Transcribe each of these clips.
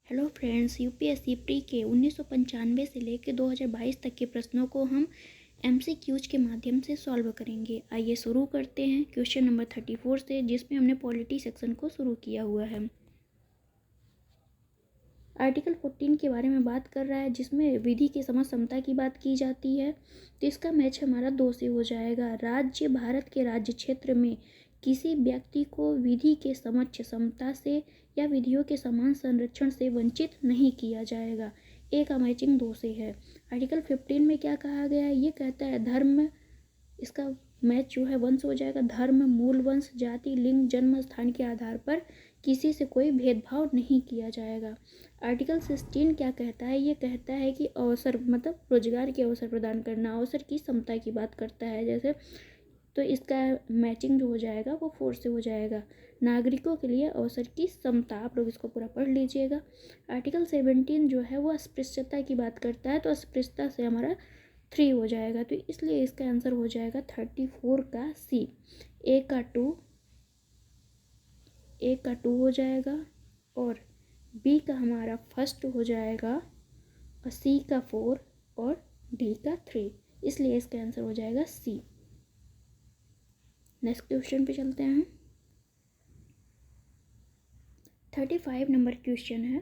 Hello friends, UPSC pre के 1995 से लेकर 2022 तक के प्रश्नों को हम एमसीक्यूज के माध्यम से सॉल्व करेंगे। आइए शुरू करते हैं क्वेश्चन नंबर 34 से, जिसमें हमने पॉलिटी सेक्शन को शुरू किया हुआ है। आर्टिकल 14 के बारे में बात कर रहा है, जिसमें विधि के समझ समता की बात की जाती है। तो इसका मैच हमारा 2 से हो जाएगा। राज्य भारत के राज्य क्षेत्र में किसी व्यक्ति को विधि के समक्ष समता से या विधियों के समान संरक्षण से वंचित नहीं किया जाएगा। ए का मैचिंग 2 से है। आर्टिकल 15 में क्या कहा गया है? ये कहता है धर्म, इसका मैच जो है 1 से हो जाएगा। धर्म, मूल वंश, जाति, लिंग, जन्म स्थान के आधार पर किसी से कोई भेदभाव नहीं किया जाएगा। आर्टिकल 16 क्या कहता है? ये कहता है कि अवसर मतलब रोजगार के अवसर प्रदान करना, अवसर की समता की बात करता है जैसे। तो इसका मैचिंग जो हो जाएगा वो 4 से हो जाएगा। नागरिकों के लिए अवसर की समता, आप लोग इसको पूरा पढ़ लीजिएगा। आर्टिकल 17 जो है वो अस्पृश्यता की बात करता है, तो अस्पृश्यता से हमारा 3 हो जाएगा। तो इसलिए इसका आंसर हो जाएगा 34 का सी। ए का 2 हो जाएगा और बी का हमारा फर्स्ट हो जाएगा और सी का 4 और डी का 3, इसलिए इसका आंसर हो जाएगा सी। नेक्स्ट क्वेश्चन पे चलते हैं। 35 नंबर क्वेश्चन है,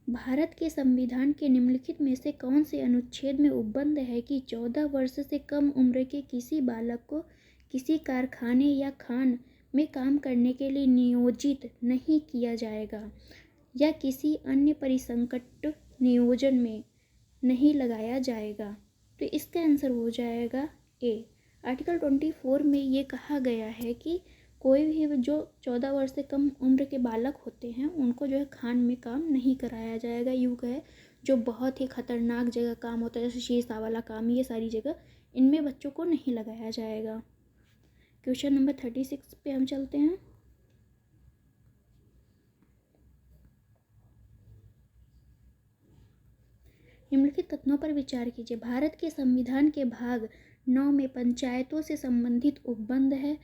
भारत के संविधान के निम्नलिखित में से कौन से अनुच्छेद में उपबंध है कि 14 वर्ष से कम उम्र के किसी बालक को किसी कारखाने या खान में काम करने के लिए नियोजित नहीं किया जाएगा या किसी अन्य परिसंकट नियोजन में नहीं लगाया जाएगा? तो इसका आंसर हो जाएगा ए। आर्टिकल 24 में ये कहा गया है कि कोई भी जो 14 वर्ष से कम उम्र के बालक होते हैं उनको जो है खान में काम नहीं कराया जाएगा। युग है जो बहुत ही खतरनाक जगह काम होता है, जैसे शीशा वाला काम, ये सारी जगह इनमें बच्चों को नहीं लगाया जाएगा। क्वेश्चन नंबर 36 पे हम चलते हैं। निम्नलिखित कथनों पर विचार कीजिए। भारत के संविधान के भाग 9 में पंचायतों से संबंधित उपबंध है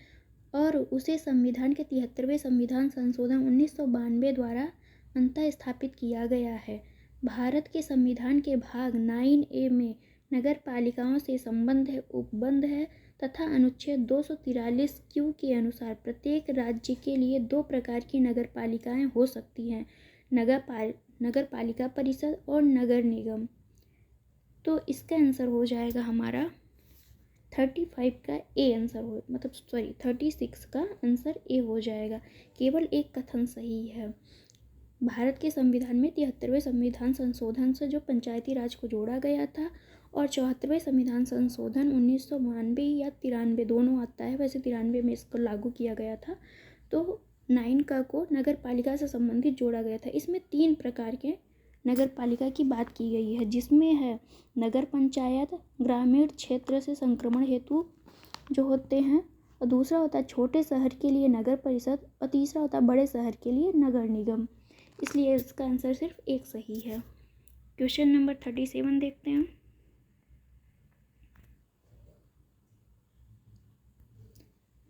और उसे संविधान के 73वें संविधान संशोधन 1992 द्वारा अंतः स्थापित किया गया है। भारत के संविधान के भाग 9A में नगर पालिकाओं से संबंध है, उपबंध है तथा अनुच्छेद 243 क्यू के अनुसार प्रत्येक राज्य के लिए 2 प्रकार की नगर पालिकाएं हो सकती हैं, नगर पालिका परिषद और नगर निगम। तो इसका आंसर हो जाएगा हमारा 35 का ए आंसर हो, मतलब 36 का आंसर ए हो जाएगा। केवल एक कथन सही है। भारत के संविधान में 73वें संविधान संशोधन से जो पंचायती राज को जोड़ा गया था और 74वें संविधान संशोधन 1992 या 93 दोनों आता है, वैसे 93 में इसको लागू किया गया था। तो 9 का को नगर पालिका से संबंधित जोड़ा गया था। इसमें 3 प्रकार के नगर पालिका की बात की गई है, जिसमें है नगर पंचायत, ग्रामीण क्षेत्र से संक्रमण हेतु जो होते हैं, और दूसरा होता है छोटे शहर के लिए नगर परिषद, और तीसरा होता है बड़े शहर के लिए नगर निगम। इसलिए इसका आंसर सिर्फ एक सही है। क्वेश्चन नंबर 37 देखते हैं।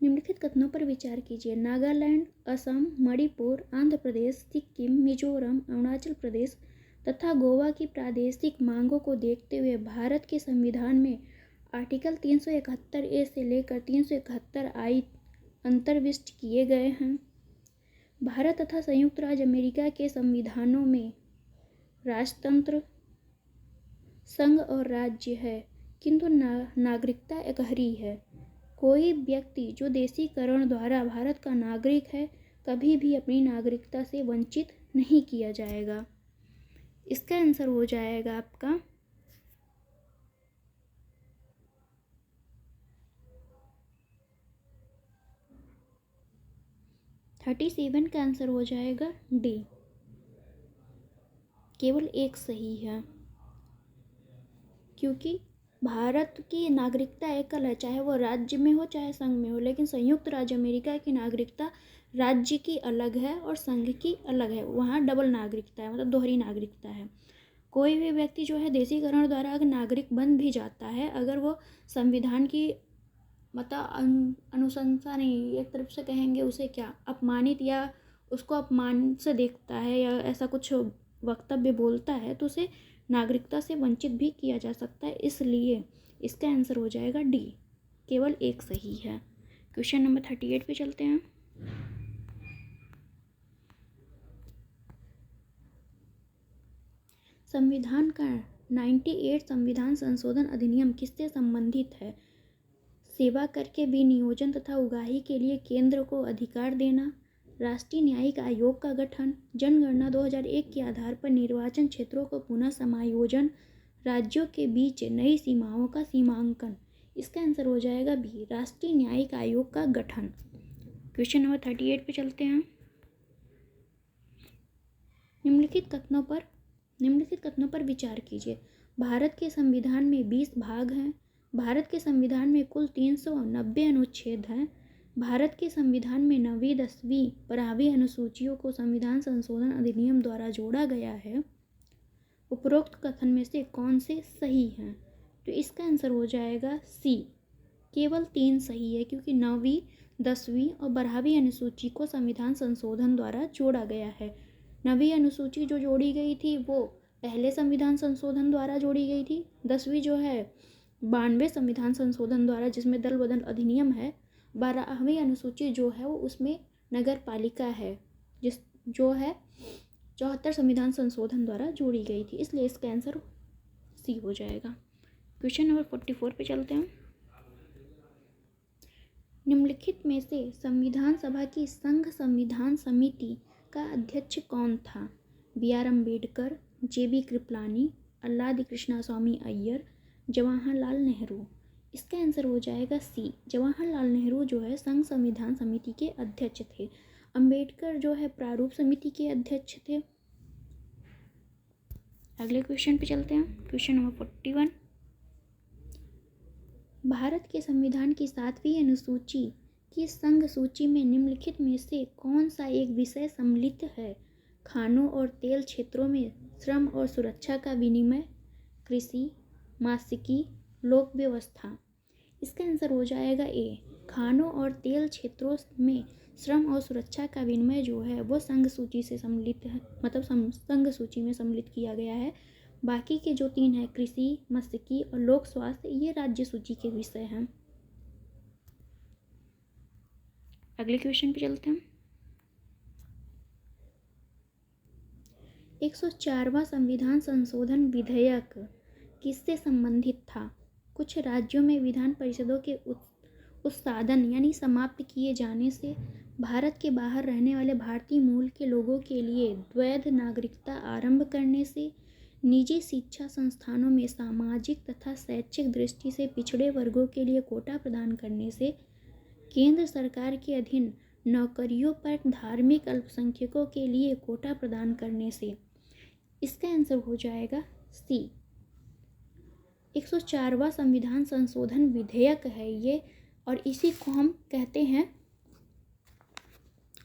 निम्नलिखित कथनों पर विचार कीजिए। नागालैंड, असम, मणिपुर, आंध्र प्रदेश, सिक्किम, मिजोरम, अरुणाचल प्रदेश तथा गोवा की प्रादेशिक मांगों को देखते हुए भारत के संविधान में आर्टिकल 371A से लेकर 371I अंतर्विष्ट किए गए हैं। भारत तथा संयुक्त राज्य अमेरिका के संविधानों में राजतंत्र, संघ और राज्य है, किंतु नागरिकता एकहरी है। कोई व्यक्ति जो देशीकरण द्वारा भारत का नागरिक है कभी भी अपनी नागरिकता से वंचित नहीं किया जाएगा। इसका आंसर हो जाएगा आपका 37 का आंसर हो जाएगा डी। केवल एक सही है, क्योंकि भारत की नागरिकता एकल है, चाहे वो राज्य में हो चाहे संघ में हो, लेकिन संयुक्त राज्य अमेरिका की नागरिकता राज्य की अलग है और संघ की अलग है। वहाँ डबल नागरिकता है, मतलब दोहरी नागरिकता है। कोई भी व्यक्ति जो है देशीकरण द्वारा अगर नागरिक बन भी जाता है, अगर वो संविधान की मतलब अनुशंसा नहीं, एक तरफ से कहेंगे उसे क्या, अपमानित या उसको अपमान से देखता है या ऐसा कुछ वक्तव्य बोलता है तो उसे नागरिकता से वंचित भी किया जा सकता है। इसलिए इसका आंसर हो जाएगा डी, केवल एक सही है। क्वेश्चन नंबर 38 पे चलते हैं। संविधान का 98 संविधान संशोधन अधिनियम किससे संबंधित है? सेवा कर के विनियोजन तथा उगाही के लिए केंद्र को अधिकार देना, राष्ट्रीय न्यायिक आयोग का गठन, जनगणना 2001 के आधार पर निर्वाचन क्षेत्रों को पुनः समायोजन, राज्यों के बीच नई सीमाओं का सीमांकन। इसका आंसर हो जाएगा बी, राष्ट्रीय न्यायिक आयोग का गठन। क्वेश्चन नंबर 38 पे चलते हैं। निम्नलिखित कथनों पर विचार कीजिए। भारत के संविधान में 20 भाग हैं। भारत के संविधान में कुल 390 अनुच्छेद हैं। भारत के संविधान में 9वीं, 10वीं, 12वीं अनुसूचियों को संविधान संशोधन अधिनियम द्वारा जोड़ा गया है। उपरोक्त कथन में से कौन से सही हैं? तो इसका आंसर हो जाएगा सी, केवल 3 सही है, क्योंकि 9वीं, 10वीं और 12वीं अनुसूची को संविधान संशोधन द्वारा जोड़ा गया है। 9वीं अनुसूची जो जोड़ी गई थी वो पहले संविधान संशोधन द्वारा जोड़ी गई थी। 10वीं जो है 92 संविधान संशोधन द्वारा, जिसमें दल बदल अधिनियम है। 12वीं अनुसूची जो है वो उसमें नगर पालिका है, जो है 74 संविधान संशोधन द्वारा जोड़ी गई थी। इसलिए इसका आंसर सी हो जाएगा। क्वेश्चन नंबर 44 पे चलते हैं। निम्नलिखित में से संविधान सभा की संघ संविधान समिति का अध्यक्ष कौन था? B.R. अम्बेडकर, J.B. कृपलानी, अल्लादी कृष्णा स्वामी अय्यर, जवाहरलाल नेहरू। इसका आंसर हो जाएगा सी, जवाहरलाल नेहरू जो है संघ संविधान समिति के अध्यक्ष थे। अम्बेडकर जो है प्रारूप समिति के अध्यक्ष थे। अगले क्वेश्चन पे चलते हैं। Question number 41। भारत के संविधान की 7वीं अनुसूची की संघ सूची में निम्नलिखित में से कौन सा एक विषय सम्मिलित है? खानों और तेल क्षेत्रों में श्रम और सुरक्षा का विनिमय, कृषि, मात्स्यिकी, लोक व्यवस्था। इसका आंसर हो जाएगा ए, खानों और तेल क्षेत्रों में श्रम और सुरक्षा का विनिमय जो है वो संघ सूची से सम्मिलित है, मतलब संघ सूची में सम्मिलित किया गया है। बाकी के जो 3 हैं, कृषि, मात्स्यिकी और लोक स्वास्थ्य, ये राज्य सूची के विषय हैं। अगले क्वेश्चन पे चलते हैं। 104वां संविधान संशोधन विधेयक किससे संबंधित था? कुछ राज्यों में विधान परिषदों के उत्साधन यानी समाप्त किए जाने से, भारत के बाहर रहने वाले भारतीय मूल के लोगों के लिए द्वैध नागरिकता आरंभ करने से, निजी शिक्षा संस्थानों में सामाजिक तथा शैक्षिक दृष्टि से पिछड़े वर्गों के लिए कोटा प्रदान करने से, केंद्र सरकार के अधीन नौकरियों पर धार्मिक अल्पसंख्यकों के लिए कोटा प्रदान करने से। इसका आंसर हो जाएगा सी, 104वां संविधान संशोधन विधेयक है ये, और इसी को हम कहते हैं,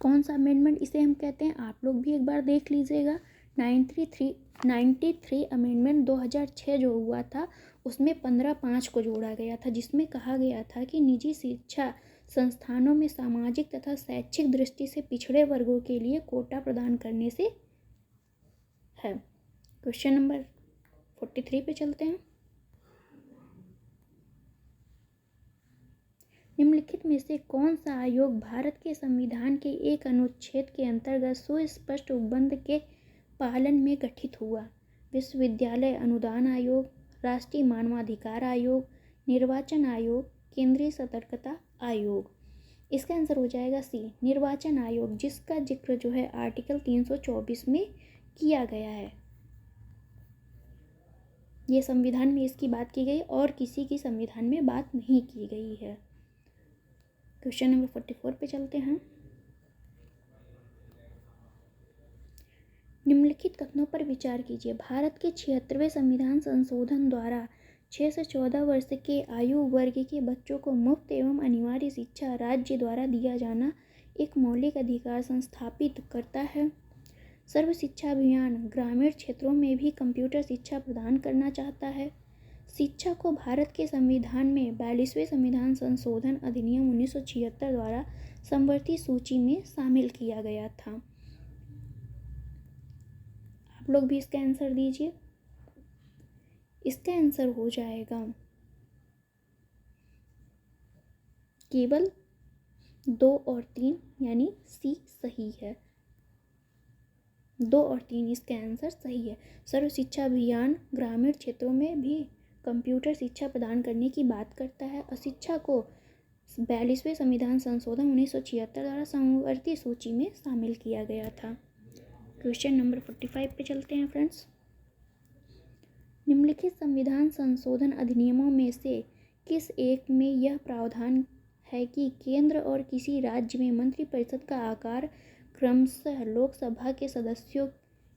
कौन सा अमेंडमेंट इसे हम कहते हैं, आप लोग भी एक बार देख लीजिएगा। 93 अमेंडमेंट 2006 जो हुआ था उसमें 15(5) को जोड़ा गया था, जिसमें कहा गया था कि निजी शिक्षा संस्थानों में सामाजिक तथा शैक्षिक दृष्टि से पिछड़े वर्गों के लिए कोटा प्रदान करने से है। क्वेश्चन नंबर 43 पे चलते हैं। निम्नलिखित में से कौन सा आयोग भारत के संविधान के एक अनुच्छेद के अंतर्गत सुस्पष्ट उपबंध के पालन में गठित हुआ? विश्वविद्यालय अनुदान आयोग, राष्ट्रीय मानवाधिकार आयोग, निर्वाचन आयोग, केंद्रीय सतर्कता आयोग। इसका आंसर हो जाएगा सी, निर्वाचन आयोग, जिसका जिक्र जो है आर्टिकल 324 में किया गया है। ये संविधान में इसकी बात की गई और किसी की संविधान में बात नहीं की गई है। क्वेश्चन नंबर 44 पे चलते हैं। निम्नलिखित कथनों पर विचार कीजिए। भारत के 76वें संविधान संशोधन द्वारा 6 से 14 वर्ष के आयु वर्ग के बच्चों को मुफ्त एवं अनिवार्य शिक्षा राज्य द्वारा दिया जाना एक मौलिक अधिकार संस्थापित करता है। सर्व शिक्षा अभियान ग्रामीण क्षेत्रों में भी कंप्यूटर शिक्षा प्रदान करना चाहता है। शिक्षा को भारत के संविधान में 42वें संविधान संशोधन अधिनियम 1976 द्वारा समवर्ती सूची में शामिल किया गया था। आप लोग भी इसका आंसर दीजिए। इसका आंसर हो जाएगा केवल 2 और 3, यानी सी सही है। 2 और 3 इसका आंसर सही है। सर्व शिक्षा अभियान ग्रामीण क्षेत्रों में भी कंप्यूटर शिक्षा प्रदान करने की बात करता है और शिक्षा को 42वें संविधान संशोधन 1976 द्वारा समवर्ती सूची में शामिल किया गया था। क्वेश्चन नंबर 45 पे चलते हैं फ्रेंड्स। निम्नलिखित संविधान संशोधन अधिनियमों में से किस एक में यह प्रावधान है कि केंद्र और किसी राज्य में मंत्रिपरिषद का आकार क्रमशः लोकसभा के सदस्यों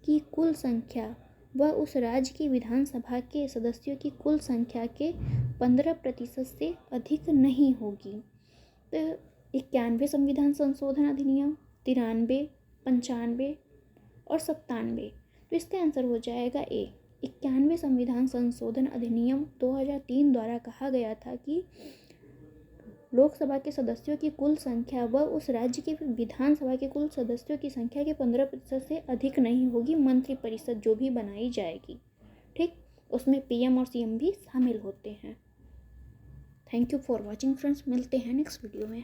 की कुल संख्या व उस राज्य की विधानसभा के सदस्यों की कुल संख्या के 15% से अधिक नहीं होगी। तो 91 संविधान संशोधन अधिनियम, 93, 95 और 97। तो इसका आंसर हो जाएगा ए। 91 संविधान संशोधन अधिनियम 2003 द्वारा कहा गया था कि लोकसभा के सदस्यों की कुल संख्या व उस राज्य की विधानसभा के कुल सदस्यों की संख्या के 15% से अधिक नहीं होगी मंत्रिपरिषद जो भी बनाई जाएगी। ठीक, उसमें पीएम और सीएम भी शामिल होते हैं। Thank you for watching friends, मिलते हैं नेक्स्ट वीडियो में।